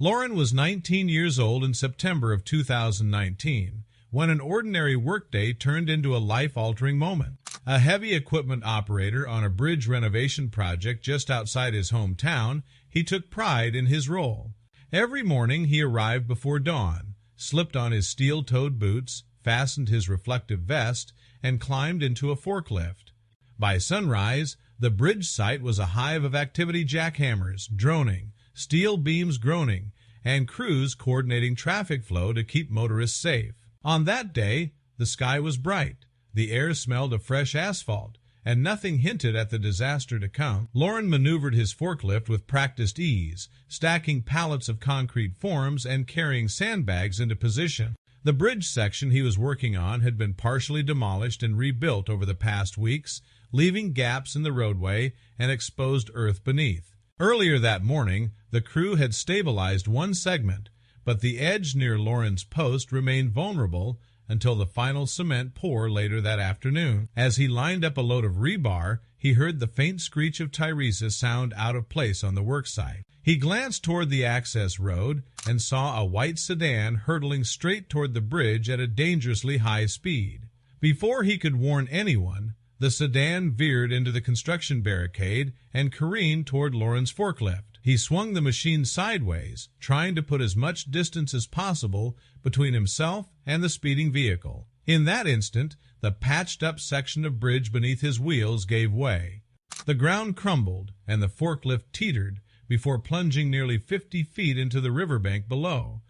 Lauren was 19 years old in September of 2019, when an ordinary workday turned into a life-altering moment. A heavy equipment operator on a bridge renovation project just outside his hometown, he took pride in his role. Every morning he arrived before dawn, slipped on his steel-toed boots, fastened his reflective vest, and climbed into a forklift. By sunrise, the bridge site was a hive of activity jackhammers droning, steel beams groaning, and crews coordinating traffic flow to keep motorists safe. On that day, the sky was bright, the air smelled of fresh asphalt, and nothing hinted at the disaster to come. Lauren maneuvered his forklift with practiced ease, stacking pallets of concrete forms and carrying sandbags into position. The bridge section he was working on had been partially demolished and rebuilt over the past weeks, leaving gaps in the roadway and exposed earth beneath. Earlier that morning, the crew had stabilized one segment, but the edge near Lauren's post remained vulnerable until the final cement pour later that afternoon. As he lined up a load of rebar, he heard the faint screech of Teresa sound out of place on the worksite. He glanced toward the access road and saw a white sedan hurtling straight toward the bridge at a dangerously high speed. Before he could warn anyone, the sedan veered into the construction barricade and careened toward Lauren's forklift. He swung the machine sideways, trying to put as much distance as possible between himself and the speeding vehicle. In that instant, the patched-up section of bridge beneath his wheels gave way. The ground crumbled, and the forklift teetered before plunging nearly 50 feet into the riverbank below.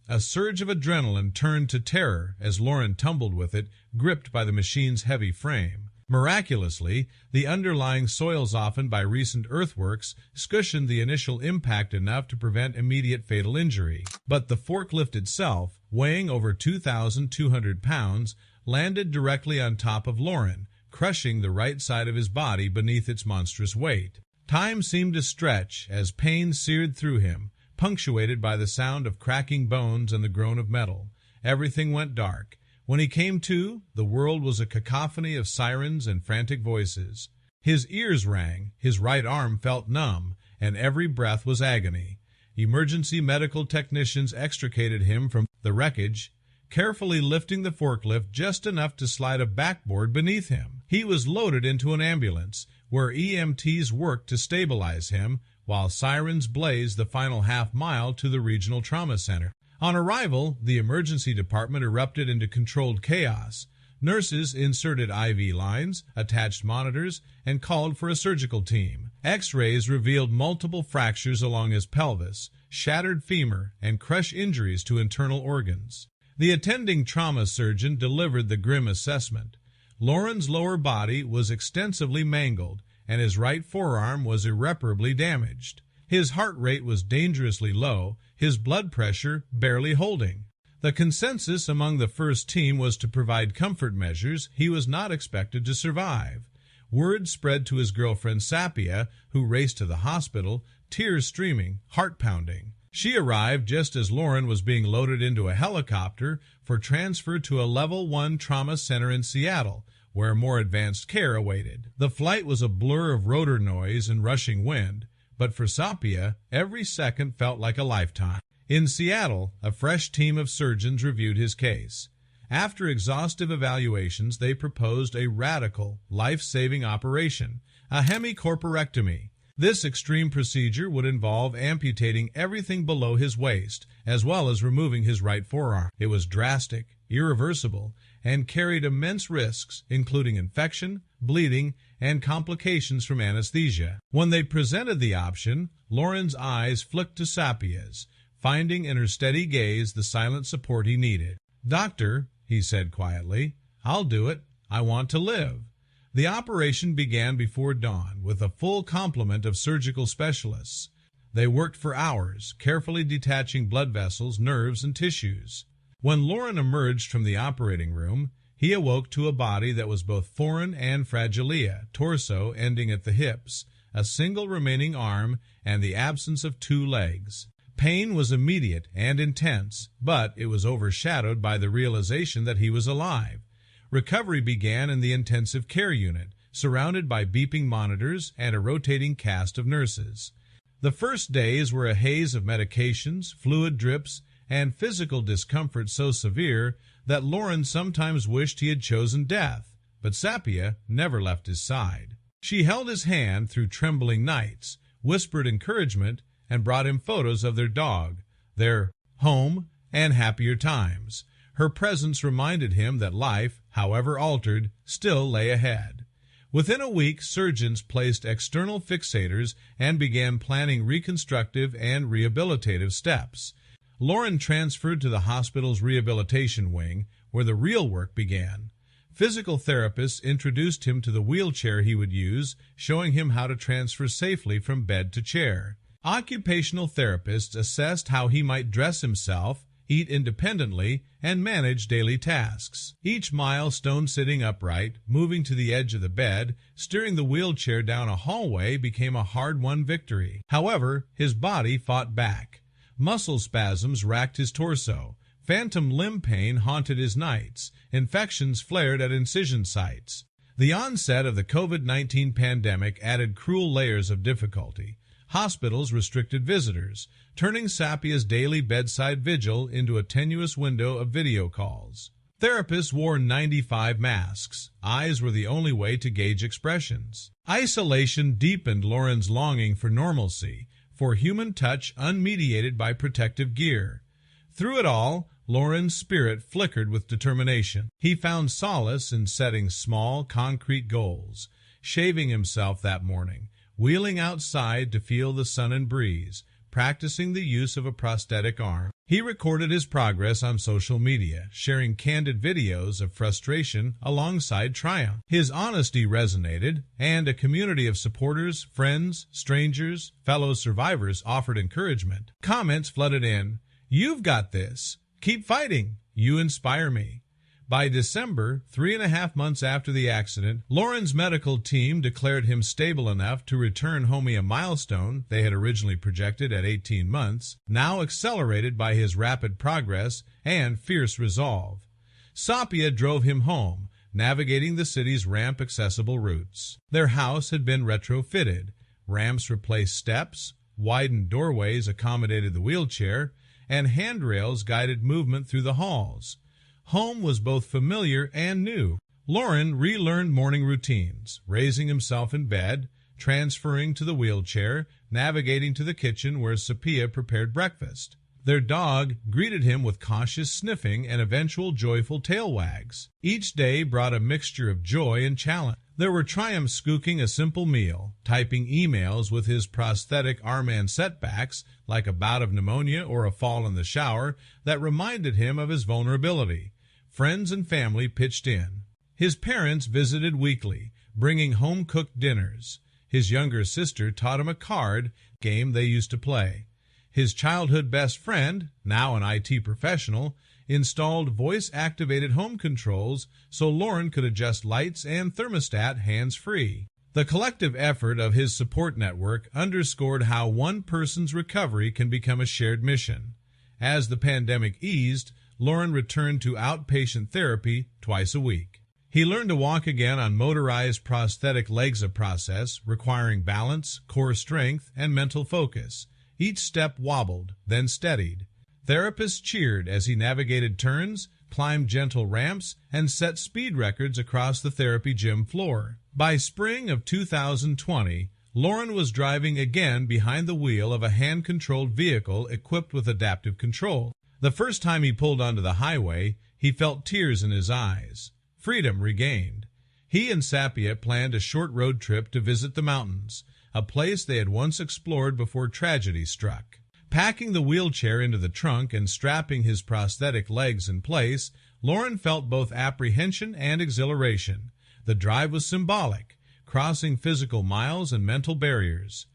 A surge of adrenaline turned to terror as Lauren tumbled with it, gripped by the machine's heavy frame. Miraculously, the underlying soil softened by recent earthworks cushioned the initial impact enough to prevent immediate fatal injury. But the forklift itself, weighing over 2,200 pounds, landed directly on top of Lauren, crushing the right side of his body beneath its monstrous weight. Time seemed to stretch as pain seared through him, punctuated by the sound of cracking bones and the groan of metal. Everything went dark. When he came to, the world was a cacophony of sirens and frantic voices. His ears rang, his right arm felt numb, and every breath was agony. Emergency medical technicians extricated him from the wreckage, carefully lifting the forklift just enough to slide a backboard beneath him. He was loaded into an ambulance, where EMTs worked to stabilize him, while sirens blazed the final half-mile to the regional trauma center. On arrival, the emergency department erupted into controlled chaos. Nurses inserted IV lines, attached monitors, and called for a surgical team. X-rays revealed multiple fractures along his pelvis, shattered femur, and crush injuries to internal organs. The attending trauma surgeon delivered the grim assessment. Lauren's lower body was extensively mangled, and his right forearm was irreparably damaged. His heart rate was dangerously low, his blood pressure barely holding. The consensus among the first team was to provide comfort measures. He was not expected to survive. Word spread to his girlfriend Sapia, who raced to the hospital, tears streaming, heart pounding. She arrived just as Lauren was being loaded into a helicopter for transfer to a Level 1 trauma center in Seattle, where more advanced care awaited. The flight was a blur of rotor noise and rushing wind, but for Sapia, every second felt like a lifetime. In Seattle, a fresh team of surgeons reviewed his case. After exhaustive evaluations, they proposed a radical, life-saving operation, a hemicorporectomy. This extreme procedure would involve amputating everything below his waist, as well as removing his right forearm. It was drastic, irreversible, and carried immense risks, including infection, bleeding, and complications from anesthesia. When they presented the option, Lauren's eyes flicked to Sapia's, finding in her steady gaze the silent support he needed. "Doctor," he said quietly, "I'll do it. I want to live." The operation began before dawn with a full complement of surgical specialists. They worked for hours, carefully detaching blood vessels, nerves, and tissues. When Lauren emerged from the operating room, he awoke to a body that was both foreign and fragile, torso ending at the hips, a single remaining arm, and the absence of 2 legs. Pain was immediate and intense, but it was overshadowed by the realization that he was alive. Recovery began in the intensive care unit, surrounded by beeping monitors and a rotating cast of nurses. The first days were a haze of medications, fluid drips, and physical discomfort so severe that Lauren sometimes wished he had chosen death, but Sapia never left his side. She held his hand through trembling nights, whispered encouragement, and brought him photos of their dog, their home, and happier times. Her presence reminded him that life, however altered, still lay ahead. Within a week, surgeons placed external fixators and began planning reconstructive and rehabilitative steps. Lauren transferred to the hospital's rehabilitation wing, where the real work began. Physical therapists introduced him to the wheelchair he would use, showing him how to transfer safely from bed to chair. Occupational therapists assessed how he might dress himself, eat independently, and manage daily tasks. Each milestone sitting upright, moving to the edge of the bed, steering the wheelchair down a hallway became a hard-won victory. However, his body fought back. Muscle spasms racked his torso. Phantom limb pain haunted his nights. Infections flared at incision sites. The onset of the COVID-19 pandemic added cruel layers of difficulty. Hospitals restricted visitors, turning Sapia's daily bedside vigil into a tenuous window of video calls. Therapists wore 95 masks. Eyes were the only way to gauge expressions. Isolation deepened Lauren's longing for normalcy, for human touch unmediated by protective gear. Through it all, Lauren's spirit flickered with determination. He found solace in setting small, concrete goals. Shaving himself that morning, wheeling outside to feel the sun and breeze, practicing the use of a prosthetic arm. He recorded his progress on social media, sharing candid videos of frustration alongside triumph. His honesty resonated, and a community of supporters, friends, strangers, fellow survivors offered encouragement. Comments flooded in. "You've got this. Keep fighting. You inspire me." By December, 3.5 months after the accident, Lauren's medical team declared him stable enough to return home, a milestone they had originally projected at 18 months, now accelerated by his rapid progress and fierce resolve. Sapia drove him home, navigating the city's ramp-accessible routes. Their house had been retrofitted. Ramps replaced steps, widened doorways accommodated the wheelchair, and handrails guided movement through the halls. Home was both familiar and new. Lauren relearned morning routines, raising himself in bed, transferring to the wheelchair, navigating to the kitchen where Sapia prepared breakfast. Their dog greeted him with cautious sniffing and eventual joyful tail wags. Each day brought a mixture of joy and challenge. There were triumphs cooking a simple meal, typing emails with his prosthetic arm, and setbacks, like a bout of pneumonia or a fall in the shower, that reminded him of his vulnerability. Friends and family pitched in. His parents visited weekly, bringing home-cooked dinners. His younger sister taught him a card game they used to play. His childhood best friend, now an IT professional, installed voice-activated home controls so Lauren could adjust lights and thermostat hands-free. The collective effort of his support network underscored how one person's recovery can become a shared mission. As the pandemic eased, Lauren returned to outpatient therapy twice a week. He learned to walk again on motorized prosthetic legs, a process requiring balance, core strength, and mental focus. Each step wobbled, then steadied. Therapists cheered as he navigated turns, climbed gentle ramps, and set speed records across the therapy gym floor. By spring of 2020, Lauren was driving again behind the wheel of a hand-controlled vehicle equipped with adaptive control. The first time he pulled onto the highway, he felt tears in his eyes. Freedom regained. He and Sapia planned a short road trip to visit the mountains, a place they had once explored before tragedy struck. Packing the wheelchair into the trunk and strapping his prosthetic legs in place, Lauren felt both apprehension and exhilaration. The drive was symbolic, crossing physical miles and mental barriers.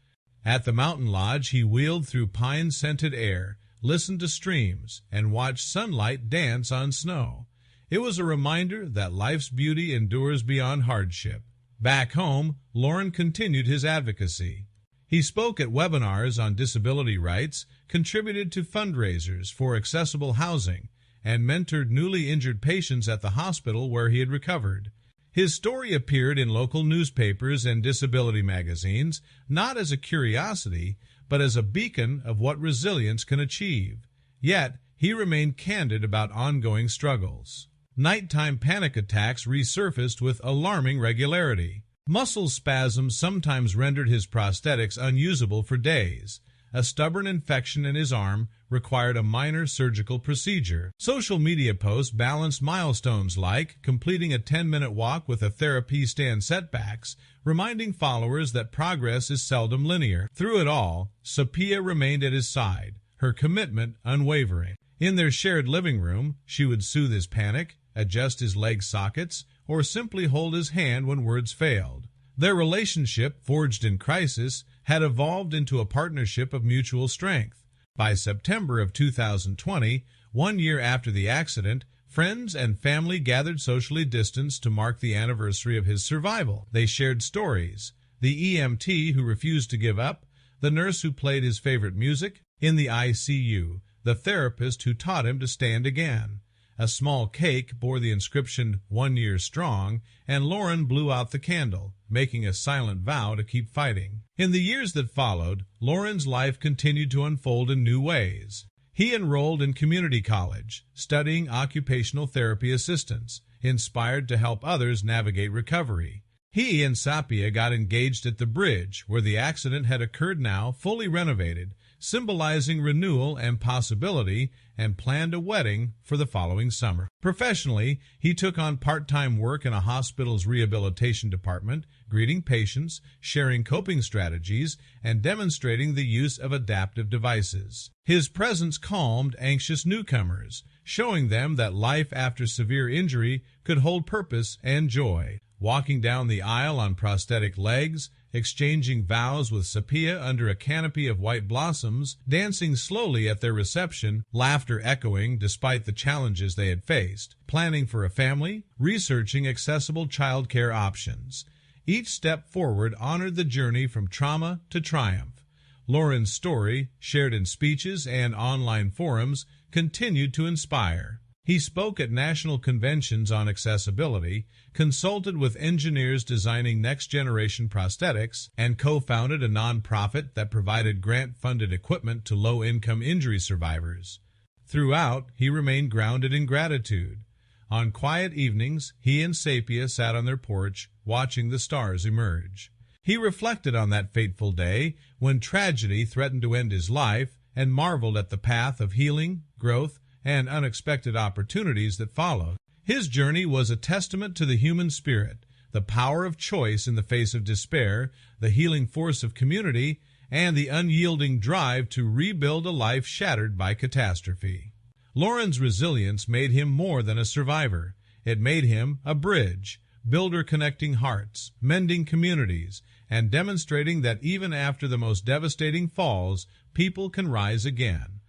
At the mountain lodge, he wheeled through pine-scented air, listened to streams, and watched sunlight dance on snow. It was a reminder that life's beauty endures beyond hardship. Back home, Lauren continued his advocacy. He spoke at webinars on disability rights, contributed to fundraisers for accessible housing, and mentored newly injured patients at the hospital where he had recovered. His story appeared in local newspapers and disability magazines, not as a curiosity, but as a beacon of what resilience can achieve. Yet, he remained candid about ongoing struggles. Nighttime panic attacks resurfaced with alarming regularity. Muscle spasms sometimes rendered his prosthetics unusable for days. A stubborn infection in his arm required a minor surgical procedure. Social media posts balanced milestones like completing a 10-minute walk with a therapist and setbacks, reminding followers that progress is seldom linear. Through it all, Sophia remained at his side, her commitment unwavering. In their shared living room, she would soothe his panic, adjust his leg sockets, or simply hold his hand when words failed. Their relationship, forged in crisis, had evolved into a partnership of mutual strength. By September of 2020, 1 year after the accident, friends and family gathered socially distanced to mark the anniversary of his survival. They shared stories. The EMT who refused to give up, the nurse who played his favorite music, in the ICU, the therapist who taught him to stand again. A small cake bore the inscription, 1 year strong, and Lauren blew out the candle, making a silent vow to keep fighting. In the years that followed, Lauren's life continued to unfold in new ways. He enrolled in community college, studying occupational therapy assistance, inspired to help others navigate recovery. He and Sapia got engaged at the bridge, where the accident had occurred, now fully renovated, symbolizing renewal and possibility, and planned a wedding for the following summer. Professionally, he took on part-time work in a hospital's rehabilitation department, greeting patients, sharing coping strategies, and demonstrating the use of adaptive devices. His presence calmed anxious newcomers, showing them that life after severe injury could hold purpose and joy. Walking down the aisle on prosthetic legs, exchanging vows with Sapia under a canopy of white blossoms, dancing slowly at their reception, laughter echoing despite the challenges they had faced, planning for a family, researching accessible childcare options. Each step forward honored the journey from trauma to triumph. Lauren's story, shared in speeches and online forums, continued to inspire. He spoke at national conventions on accessibility, consulted with engineers designing next-generation prosthetics, and co-founded a nonprofit that provided grant-funded equipment to low-income injury survivors. Throughout, he remained grounded in gratitude. On quiet evenings, he and Sapia sat on their porch, watching the stars emerge. He reflected on that fateful day when tragedy threatened to end his life, and marveled at the path of healing, growth, and unexpected opportunities that followed. His journey was a testament to the human spirit, the power of choice in the face of despair, the healing force of community, and the unyielding drive to rebuild a life shattered by catastrophe. Lauren's resilience made him more than a survivor. It made him a bridge, builder connecting hearts, mending communities, and demonstrating that even after the most devastating falls, people can rise again.